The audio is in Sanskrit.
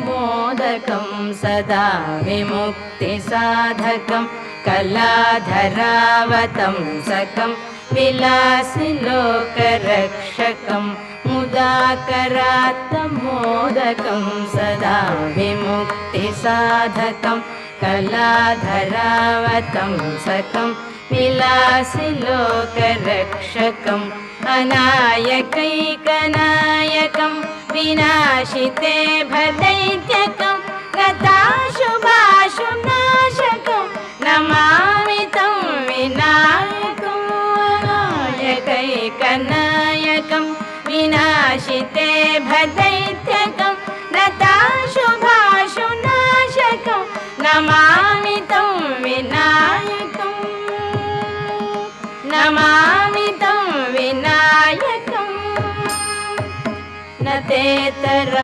मोदकं सदा विमुक्तिसाधकं कलाधरावतंसकं विलासिलोकरक्षकं मुदाकरात्तमोदकं सदा विमुक्तिसाधकं कलाधरावतंसकं विलासिलोकरक्षकम् अनायकैकनायकं विनाशिते भदैत्यकं गताशुभाशुनाशकं नमामि तं विनायकम् अनायकैकनायकं विनाशिते भदैत्यकं गताशुभाशुनाशकं नमामि तं विनायकम् नमामि तं विनायकम् न तेतर